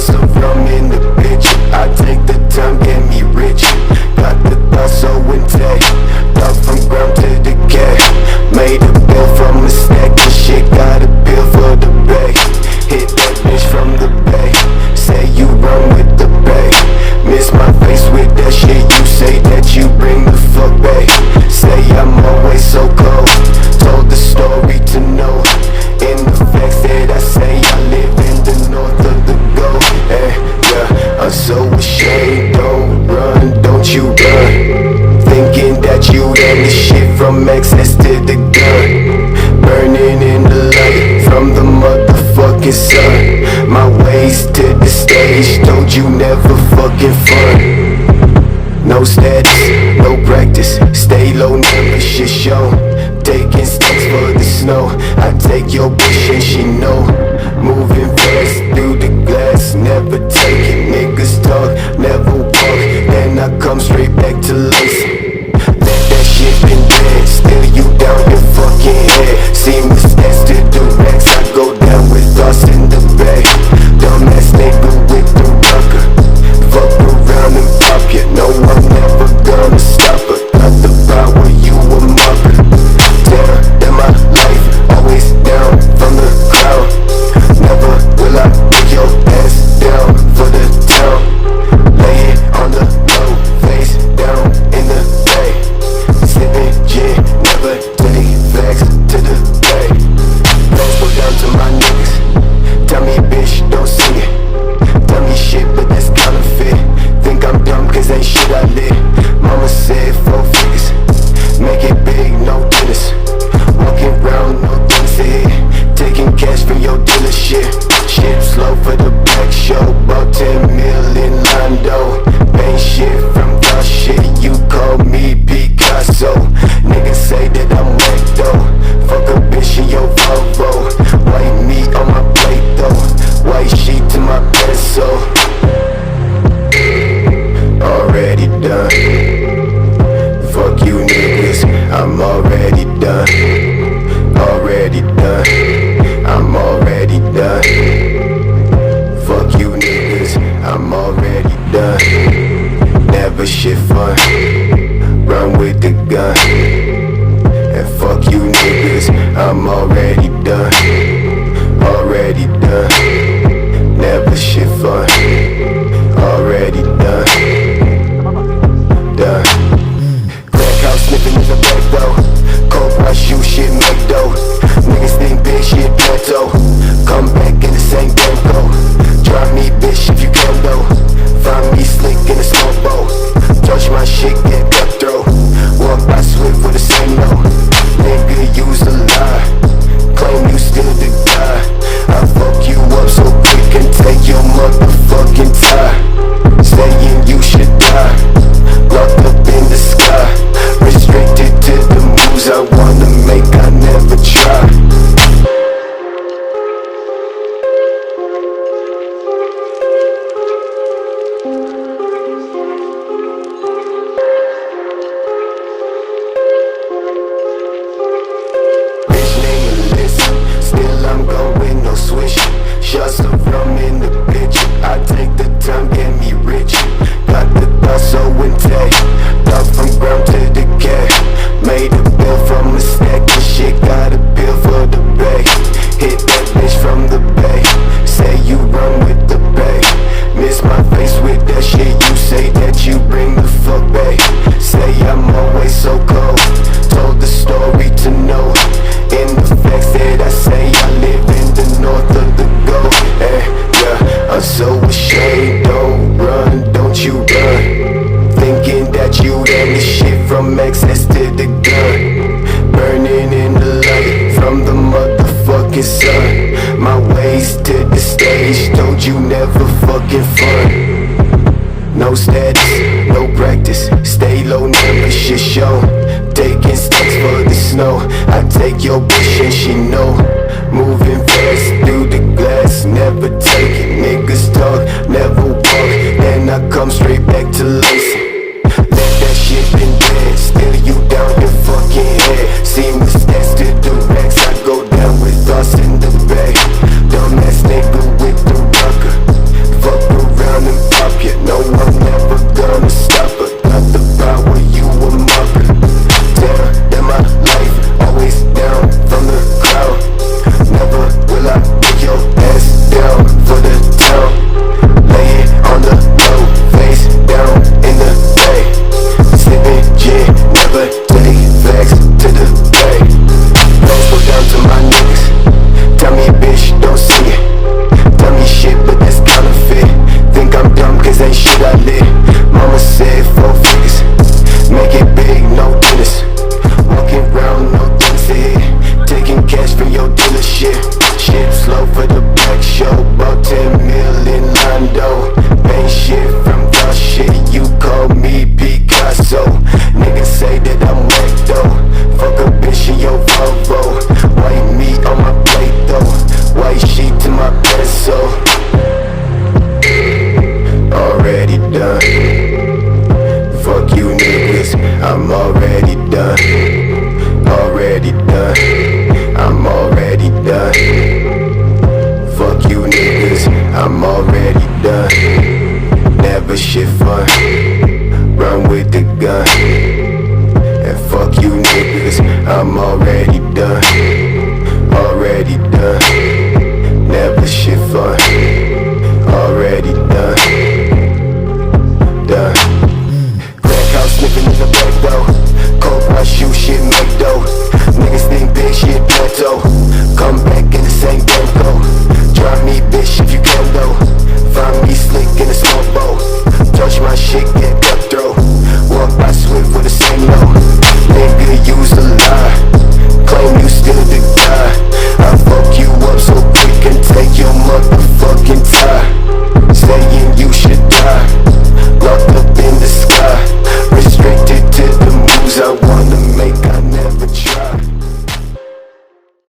Shots of rum in the bitch. I take the time, get me rich. Got the thoughts so intact. Thought from ground to decay. Made a bill from a stack of shit. Got a bill for the bag. Hit that bitch from the bay. Say you run with the bay. Miss my face with that shit. You say that you bring the fuck back. Say I'm always so cold. Told the story to know. In the facts that I say, I live in the north of the gold. Yeah, I'm so ashamed. Don't run, don't you run. Thinking that you done the shit from excess to the gun. Burning in the light from the motherfucking sun. My ways to the stage, told you never fucking fun. No status, no practice, stay low, never shit show. Taking steps for the snow, I take your bitch and she know. Moving fast through the glass, never taking niggas talk, never walk. Then I come straight back to life. Let that shit been dead, still you down your fucking head. Seamless steps to the racks, I go down with us in the bag. Dumbass nigga with the rocker, fuck around and pop ya. No, I'm never gonna stop her. Got the power, you a mucker. Down in my life, always down from the crowd. Never will I put your ass down for the town. Lay it on the low, face down in the bay. Sipping gin, never take facts to the bay. Let's go down to my niggas. Tell me bitch, don't sing it. Tell me shit, but that's counterfeit. Think I'm dumb cause ain't shit I lit. Mama said 4 figures. Make it big, no tennis. Walking round, no things to hit. Taking cash from your dealership. Shit slow for the back show. About 10 million Lando. Ain't shit from God shit. You call me Picasso. Niggas say that I'm whack though. Fuck a bitch in your Volvo. White meat on my plate though. White sheet to my pencil. Already done. Fuck you niggas, I'm already done. Already done, I'm already done. Fuck you niggas, I'm already done. Never shit fun, run with the gun. And fuck you niggas, I'm already done. Already done, never shit fun. Already done, done. Sniffing in the back though. Cold brush shoe shit make dough. Niggas think big shit plateau. Come back in the same tempo. Drive me bitch if you can though. Find me slick in a small boat. Touch my shit, get cutthroat. Walk by swift with the same no. Nigga use a lie. Claim you still the guy. I fuck you up so quick and take your motherfucking time. Saying you should die. Locked up in the sky. Restricted to the moves I wanna make, I never try. Bitch name a list, still I'm going no swish. Shots of rum in the bitch. I take the time, get me rich. Got the thoughts so intact. Thought from ground to decay. Made a bill from a stack of shit. Got a bill for the bag. Hit that bitch from the bay. Say you run with the bay. Miss my face with that shit. You say that you bring the fuck back. Say I'm always so cold. Told the story to know. In the facts that I say, I live in the north of the gold. Yeah, I'm so ashamed. Don't run, don't you run. Thinking that you done the shit from excess to the gun. Burning in the light from the motherfucking sun. My ways to the stage, told you never fucking fun. No status, no practice, stay low, never shit show. Taking steps for the snow, I take your bitch and she know. Moving fast through the glass, never taking niggas talk, never walk. Then I come straight back to life. Let that shit been dead, still you down your fucking head. Seamless steps to the racks, I go down with us in the bag. Dumbass nigga with the rocker, fuck stacks to the bay. Rose go down to my niggas. Tell me bitch, don't see it. Tell me shit, but that's counterfeit. Think I'm dumb cause ain't shit I lit. Mama said 4 figures. Make it big, no tennis. Walking round, no things to hit. Taking cash from your dealership. Shit slow for the black show. About 10 million Londo. Pay shit from the shit. You call me Picasso. Niggas say that I'm whack though. Fuck a bitch in your Volvo. White meat on my plate though. White sheet to my peso. Already done. Fuck you niggas, I'm already done. Already done. I'm already done. Fuck you niggas, I'm already done. Never shit fun. Run with the gun. And fuck you niggas, I'm already